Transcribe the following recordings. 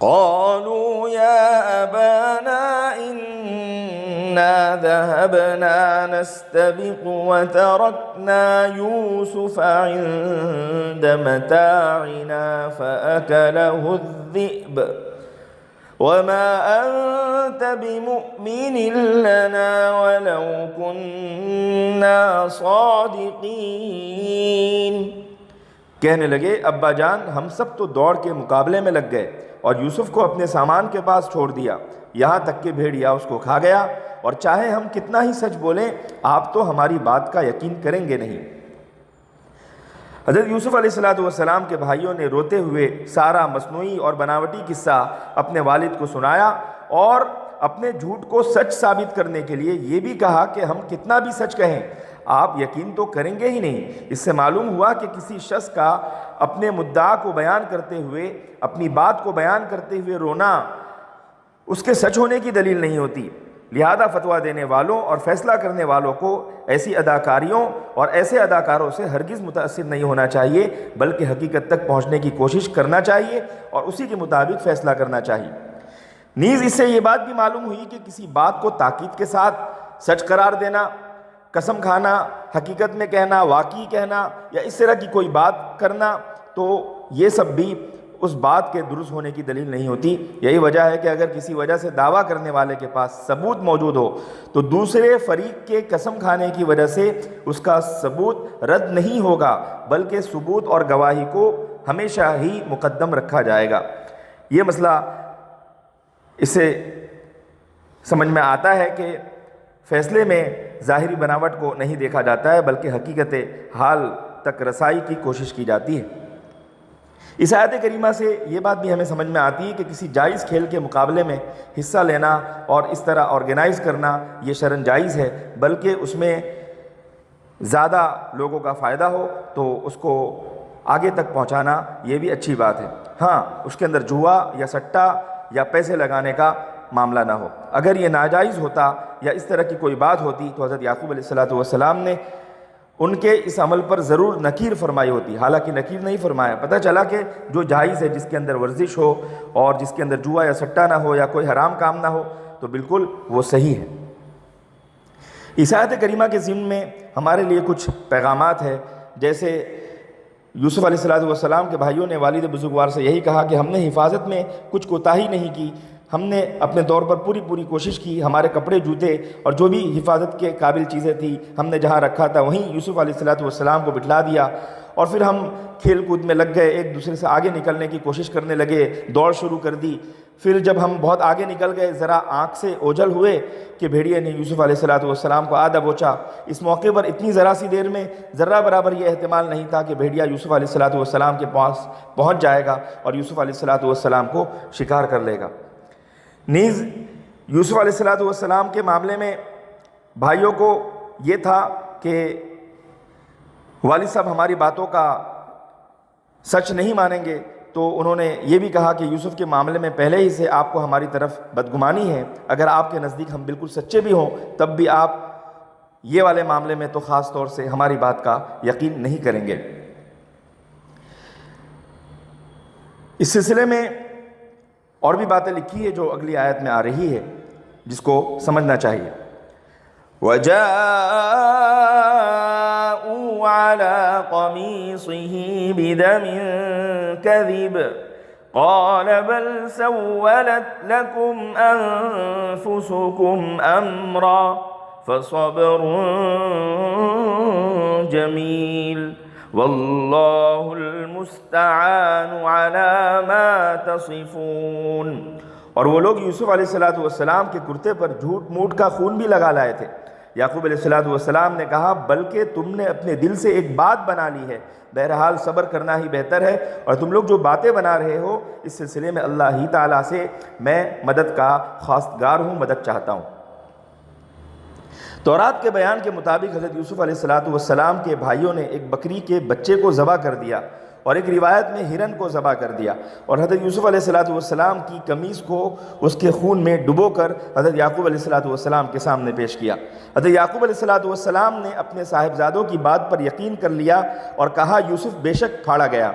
قالوا يا أبانا إنا ذهبنا نستبق وتركنا يوسف عند متاعنا فأكله الذئب وما أنت بمؤمن لنا ولو كنا صادقين۔ کہنے لگے ابا جان ہم سب تو دوڑ کے مقابلے میں لگ گئے اور یوسف کو اپنے سامان کے پاس چھوڑ دیا، یہاں تک کہ بھیڑیا اس کو کھا گیا، اور چاہے ہم کتنا ہی سچ بولیں آپ تو ہماری بات کا یقین کریں گے نہیں۔ حضرت یوسف علیہ السلام کے بھائیوں نے روتے ہوئے سارا مصنوعی اور بناوٹی قصہ اپنے والد کو سنایا اور اپنے جھوٹ کو سچ ثابت کرنے کے لیے یہ بھی کہا کہ ہم کتنا بھی سچ کہیں آپ یقین تو کریں گے ہی نہیں۔ اس سے معلوم ہوا کہ کسی شخص کا اپنے مدعا کو بیان کرتے ہوئے، اپنی بات کو بیان کرتے ہوئے رونا اس کے سچ ہونے کی دلیل نہیں ہوتی۔ لہذا فتویٰ دینے والوں اور فیصلہ کرنے والوں کو ایسی اداکاریوں اور ایسے اداکاروں سے ہرگز متاثر نہیں ہونا چاہیے، بلکہ حقیقت تک پہنچنے کی کوشش کرنا چاہیے اور اسی کے مطابق فیصلہ کرنا چاہیے۔ نیز اس سے یہ بات بھی معلوم ہوئی کہ کسی بات کو تاکید کے ساتھ سچ قرار دینا، قسم کھانا، حقیقت میں کہنا، واقعی کہنا یا اس طرح کی کوئی بات کرنا، تو یہ سب بھی اس بات کے درست ہونے کی دلیل نہیں ہوتی۔ یہی وجہ ہے کہ اگر کسی وجہ سے دعویٰ کرنے والے کے پاس ثبوت موجود ہو تو دوسرے فریق کے قسم کھانے کی وجہ سے اس کا ثبوت رد نہیں ہوگا، بلکہ ثبوت اور گواہی کو ہمیشہ ہی مقدم رکھا جائے گا۔ یہ مسئلہ اس سے سمجھ میں آتا ہے کہ فیصلے میں ظاہری بناوٹ کو نہیں دیکھا جاتا ہے، بلکہ حقیقت حال تک رسائی کی کوشش کی جاتی ہے۔ اس آیت کریمہ سے یہ بات بھی ہمیں سمجھ میں آتی ہے کہ کسی جائز کھیل کے مقابلے میں حصہ لینا اور اس طرح آرگنائز کرنا یہ شرعاً جائز ہے، بلکہ اس میں زیادہ لوگوں کا فائدہ ہو تو اس کو آگے تک پہنچانا یہ بھی اچھی بات ہے۔ ہاں، اس کے اندر جوا یا سٹا یا پیسے لگانے کا معاملہ نہ ہو۔ اگر یہ ناجائز ہوتا یا اس طرح کی کوئی بات ہوتی تو حضرت یعقوب علیہ السلام نے ان کے اس عمل پر ضرور نکیر فرمائی ہوتی، حالانکہ نکیر نہیں فرمایا۔ پتہ چلا کہ جو جائز ہے، جس کے اندر ورزش ہو اور جس کے اندر جوا یا سٹا نہ ہو یا کوئی حرام کام نہ ہو، تو بالکل وہ صحیح ہے۔ اس آیت کریمہ کے ضمن میں ہمارے لیے کچھ پیغامات ہیں، جیسے یوسف علیہ السلام کے بھائیوں نے والد بزرگوار سے یہی کہا کہ ہم نے حفاظت میں کچھ کوتاہی نہیں کی، ہم نے اپنے طور پر پوری کوشش کی، ہمارے کپڑے، جوتے اور جو بھی حفاظت کے قابل چیزیں تھیں ہم نے جہاں رکھا تھا وہیں یوسف علیہ السلام کو بٹھلا دیا، اور پھر ہم کھیل کود میں لگ گئے، ایک دوسرے سے آگے نکلنے کی کوشش کرنے لگے، دوڑ شروع کر دی۔ پھر جب ہم بہت آگے نکل گئے، ذرا آنکھ سے اوجھل ہوئے کہ بھیڑیے نے یوسف علیہ السلام کو آدھا بوچا۔ اس موقع پر اتنی ذرا سی دیر میں ذرہ برابر یہ احتمال نہیں تھا کہ بھیڑیا یوسف علیہ السلام کے پاس پہنچ جائے گا اور یوسف علیہ السلام کو شکار کر لے گا۔ نیز یوسف علیہ السلام کے معاملے میں بھائیوں کو یہ تھا کہ والد صاحب ہماری باتوں کا سچ نہیں مانیں گے، تو انہوں نے یہ بھی کہا کہ یوسف کے معاملے میں پہلے ہی سے آپ کو ہماری طرف بدگمانی ہے، اگر آپ کے نزدیک ہم بالکل سچے بھی ہوں تب بھی آپ یہ والے معاملے میں تو خاص طور سے ہماری بات کا یقین نہیں کریں گے۔ اس سلسلے میں اور بھی باتیں لکھی ہے جو اگلی آیت میں آ رہی ہے، جس کو سمجھنا چاہیے۔ وَجَاءُوا عَلَىٰ قَمِيصِهِ بِدَمٍ كَذِبٍ قَالَ بَلْ سَوَّلَتْ لَكُمْ أَنفُسُكُمْ أَمْرًا فَصَبْرٌ جَمِيلٌ وَاللَّهُ الْمُسْتَعَانُ عَلَىٰ مَا تَصِفُونَ۔ اور وہ لوگ یوسف علیہ السلام کے کرتے پر جھوٹ موٹ کا خون بھی لگا لائے تھے۔ یعقوب علیہ السلام نے کہا بلکہ تم نے اپنے دل سے ایک بات بنا لی ہے، بہرحال صبر کرنا ہی بہتر ہے، اور تم لوگ جو باتیں بنا رہے ہو اس سلسلے میں اللہ ہی تعالیٰ سے میں مدد کا خواستگار ہوں، مدد چاہتا ہوں۔ تورات کے بیان کے مطابق حضرت یوسف علیہ السلام کے بھائیوں نے ایک بکری کے بچے کو ذبح کر دیا اور ایک روایت میں ہرن کو ذبح کر دیا، اور حضرت یوسف علیہ السلام کی قمیص کو اس کے خون میں ڈبو کر حضرت یعقوب علیہ السلام کے سامنے پیش کیا۔ حضرت یعقوب علیہ السلام نے اپنے صاحبزادوں کی بات پر یقین کر لیا اور کہا یوسف بے شک پھاڑا گیا،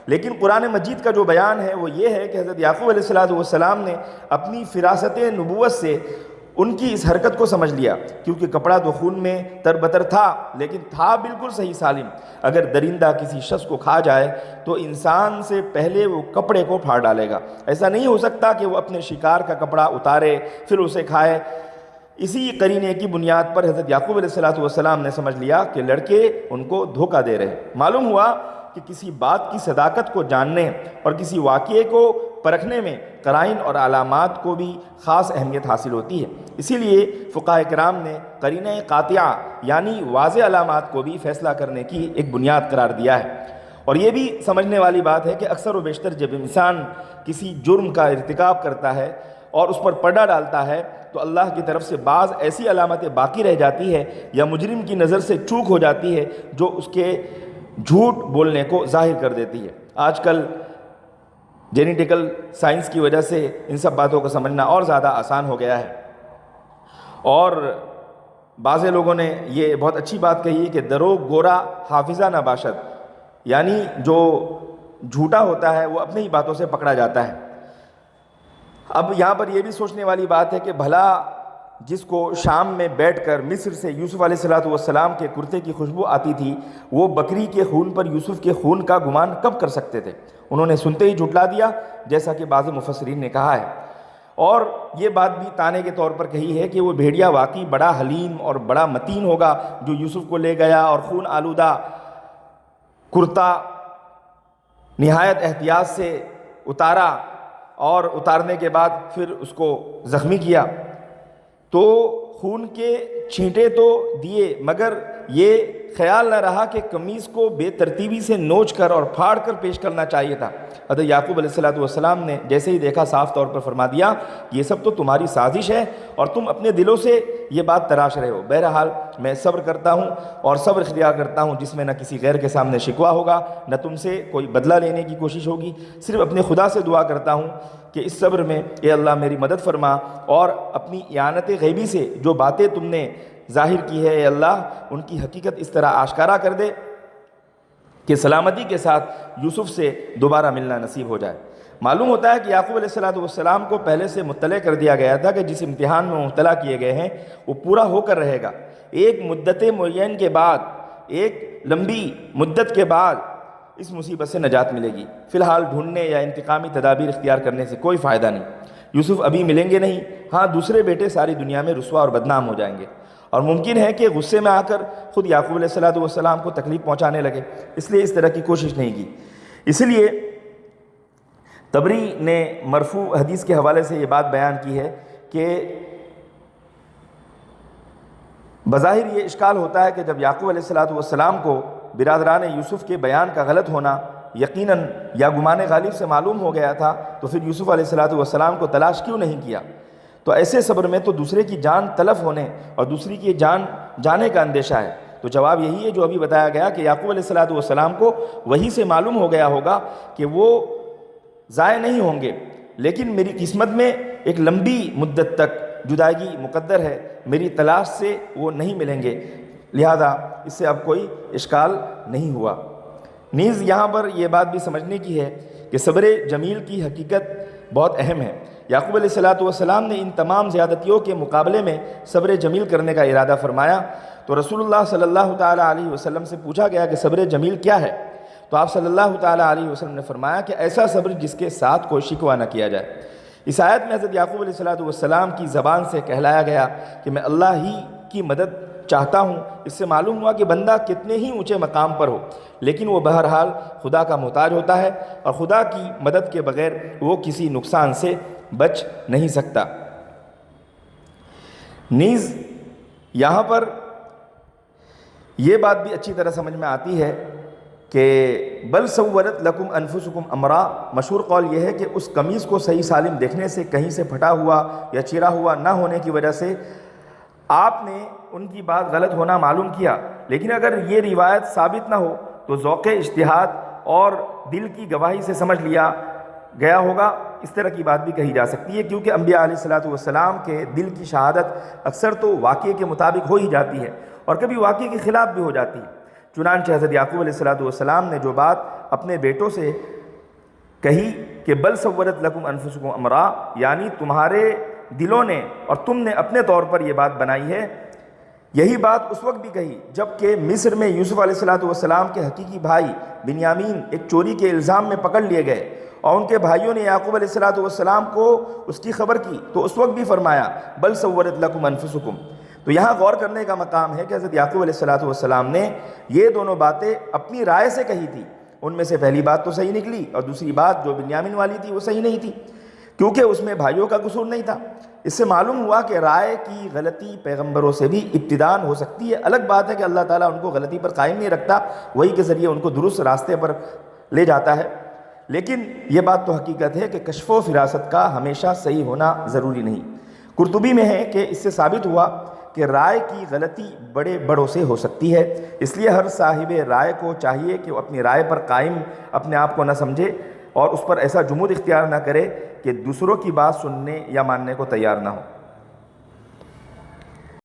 لیکن قرآن مجید کا جو بیان ہے وہ یہ ہے کہ حضرت یعقوب علیہ السلام نے اپنی فراست نبوت سے ان کی اس حرکت کو سمجھ لیا، کیونکہ کپڑا تو خون میں تر بتر تھا لیکن تھا بالکل صحیح سالم۔ اگر درندہ کسی شخص کو کھا جائے تو انسان سے پہلے وہ کپڑے کو پھاڑ ڈالے گا، ایسا نہیں ہو سکتا کہ وہ اپنے شکار کا کپڑا اتارے پھر اسے کھائے۔ اسی قرینے کی بنیاد پر حضرت یعقوب علیہ السلام نے سمجھ لیا کہ لڑکے ان کو دھوکہ دے رہے۔ معلوم ہوا کہ کسی بات کی صداقت کو جاننے اور کسی واقعے کو پرکھنے میں قرائن اور علامات کو بھی خاص اہمیت حاصل ہوتی ہے، اسی لیے فقہاء کرام نے قرینہ قاطعہ یعنی واضح علامات کو بھی فیصلہ کرنے کی ایک بنیاد قرار دیا ہے۔ اور یہ بھی سمجھنے والی بات ہے کہ اکثر و بیشتر جب انسان کسی جرم کا ارتکاب کرتا ہے اور اس پر پردہ ڈالتا ہے تو اللہ کی طرف سے بعض ایسی علامتیں باقی رہ جاتی ہے یا مجرم کی نظر سے چوک ہو جاتی ہے جو اس کے جھوٹ بولنے کو ظاہر کر دیتی ہے۔ آج کل جینیٹیکل سائنس کی وجہ سے ان سب باتوں کو سمجھنا اور زیادہ آسان ہو گیا ہے، اور بعض لوگوں نے یہ بہت اچھی بات کہی ہے کہ درو گورا حافظہ نہ باشد، یعنی جو جھوٹا ہوتا ہے وہ اپنی ہی باتوں سے پکڑا جاتا ہے۔ اب یہاں پر یہ بھی سوچنے والی بات ہے کہ بھلا جس کو شام میں بیٹھ کر مصر سے یوسف علیہ السلام کے کرتے کی خوشبو آتی تھی، وہ بکری کے خون پر یوسف کے خون کا گمان کب کر سکتے تھے؟ انہوں نے سنتے ہی جھٹلا دیا، جیسا کہ بعض مفسرین نے کہا ہے۔ اور یہ بات بھی تانے کے طور پر کہی ہے کہ وہ بھیڑیا واقعی بڑا حلیم اور بڑا متین ہوگا جو یوسف کو لے گیا اور خون آلودہ کرتا نہایت احتیاط سے اتارا اور اتارنے کے بعد پھر اس کو زخمی کیا۔ تو خون کے چھینٹے تو دیے مگر یہ خیال نہ رہا کہ قمیص کو بے ترتیبی سے نوچ کر اور پھاڑ کر پیش کرنا چاہیے تھا۔ حضرت یعقوب علیہ السلام نے جیسے ہی دیکھا صاف طور پر فرما دیا یہ سب تو تمہاری سازش ہے اور تم اپنے دلوں سے یہ بات تراش رہے ہو۔ بہرحال میں صبر کرتا ہوں اور صبر اختیار کرتا ہوں جس میں نہ کسی غیر کے سامنے شکوہ ہوگا نہ تم سے کوئی بدلہ لینے کی کوشش ہوگی، صرف اپنے خدا سے دعا کرتا ہوں کہ اس صبر میں اے اللہ میری مدد فرما اور اپنی اعانت غیبی سے جو باتیں تم نے ظاہر کی ہے اے اللہ ان کی حقیقت اس طرح آشکارا کر دے کہ سلامتی کے ساتھ یوسف سے دوبارہ ملنا نصیب ہو جائے۔ معلوم ہوتا ہے کہ یعقوب علیہ السلام کو پہلے سے مطلع کر دیا گیا تھا کہ جس امتحان میں مبتلا کیے گئے ہیں وہ پورا ہو کر رہے گا، ایک مدت معین کے بعد، ایک لمبی مدت کے بعد اس مصیبت سے نجات ملے گی۔ فی الحال ڈھونڈنے یا انتقامی تدابیر اختیار کرنے سے کوئی فائدہ نہیں، یوسف ابھی ملیں گے نہیں، ہاں دوسرے بیٹے ساری دنیا میں رسوا اور بدنام ہو جائیں گے، اور ممکن ہے کہ غصے میں آ کر خود یعقوب علیہ السلام کو تکلیف پہنچانے لگے، اس لیے اس طرح کی کوشش نہیں کی۔ اس لیے طبری نے مرفوع حدیث کے حوالے سے یہ بات بیان کی ہے کہ بظاہر یہ اشکال ہوتا ہے کہ جب یعقوب علیہ السلام کو برادران یوسف کے بیان کا غلط ہونا یقیناً یا گمان غالب سے معلوم ہو گیا تھا تو پھر یوسف علیہ السلام کو تلاش کیوں نہیں کیا؟ تو ایسے صبر میں تو دوسرے کی جان تلف ہونے اور دوسری کی جان جانے کا اندیشہ ہے۔ تو جواب یہی ہے جو ابھی بتایا گیا کہ یعقوب علیہ السلام کو وہی سے معلوم ہو گیا ہوگا کہ وہ ضائع نہیں ہوں گے، لیکن میری قسمت میں ایک لمبی مدت تک جدائی مقدر ہے، میری تلاش سے وہ نہیں ملیں گے، لہذا اس سے اب کوئی اشکال نہیں ہوا۔ نیز یہاں پر یہ بات بھی سمجھنے کی ہے کہ صبر جمیل کی حقیقت بہت اہم ہے۔ یعقوب علیہ السلام نے ان تمام زیادتیوں کے مقابلے میں صبر جمیل کرنے کا ارادہ فرمایا تو رسول اللہ صلی اللہ تعالیٰ علیہ وسلم سے پوچھا گیا کہ صبر جمیل کیا ہے؟ تو آپ صلی اللہ تعالیٰ علیہ وسلم نے فرمایا کہ ایسا صبر جس کے ساتھ کوئی شکوہ نہ کیا جائے۔ اس آیت میں حضرت یعقوب علیہ السلام کی زبان سے کہلایا گیا کہ میں اللہ ہی کی مدد چاہتا ہوں۔ اس سے معلوم ہوا کہ بندہ کتنے ہی اونچے مقام پر ہو لیکن وہ بہرحال خدا کا محتاج ہوتا ہے اور خدا کی مدد کے بغیر وہ کسی نقصان سے بچ نہیں سکتا۔ نیز یہاں پر یہ بات بھی اچھی طرح سمجھ میں آتی ہے کہ بل سورت لکم انفسکم امرا، مشہور قول یہ ہے کہ اس قمیص کو صحیح سالم دیکھنے سے کہیں سے پھٹا ہوا یا چیرا ہوا نہ ہونے کی وجہ سے آپ نے ان کی بات غلط ہونا معلوم کیا، لیکن اگر یہ روایت ثابت نہ ہو تو ذوق اجتہاد اور دل کی گواہی سے سمجھ لیا گیا ہوگا، اس طرح کی بات بھی کہی جا سکتی ہے، کیونکہ انبیاء علیہ السلام کے دل کی شہادت اکثر تو واقعے کے مطابق ہو ہی جاتی ہے اور کبھی واقعے کے خلاف بھی ہو جاتی ہے۔ چنانچہ حضرت یعقوب علیہ السلام نے جو بات اپنے بیٹوں سے کہی کہ بل سورت لکم انفسکم امرا، یعنی تمہارے دلوں نے اور تم نے اپنے طور پر یہ بات بنائی ہے۔ یہی بات اس وقت بھی کہی جب کہ مصر میں یوسف علیہ السلام کے حقیقی بھائی بنیامین ایک چوری کے الزام میں پکڑ لیے گئے اور ان کے بھائیوں نے یعقوب علیہ السلام کو اس کی خبر کی، تو اس وقت بھی فرمایا بل سورت لکم انفسکم۔ تو یہاں غور کرنے کا مقام ہے کہ حضرت یعقوب علیہ السلام نے یہ دونوں باتیں اپنی رائے سے کہی تھی۔ ان میں سے پہلی بات تو صحیح نکلی اور دوسری بات جو بنیامین والی تھی وہ صحیح نہیں تھی، کیونکہ اس میں بھائیوں کا قصور نہیں تھا۔ اس سے معلوم ہوا کہ رائے کی غلطی پیغمبروں سے بھی ابتداءً ہو سکتی ہے۔ الگ بات ہے کہ اللہ تعالیٰ ان کو غلطی پر قائم نہیں رکھتا، وہی کے ذریعے ان کو درست راستے پر لے جاتا ہے، لیکن یہ بات تو حقیقت ہے کہ کشف و فراست کا ہمیشہ صحیح ہونا ضروری نہیں۔ قرطبی میں ہے کہ اس سے ثابت ہوا کہ رائے کی غلطی بڑے بڑوں سے ہو سکتی ہے، اس لیے ہر صاحب رائے کو چاہیے کہ وہ اپنی رائے پر قائم اپنے آپ کو نہ سمجھے اور اس پر ایسا جمود اختیار نہ کرے کہ دوسروں کی بات سننے یا ماننے کو تیار نہ ہو۔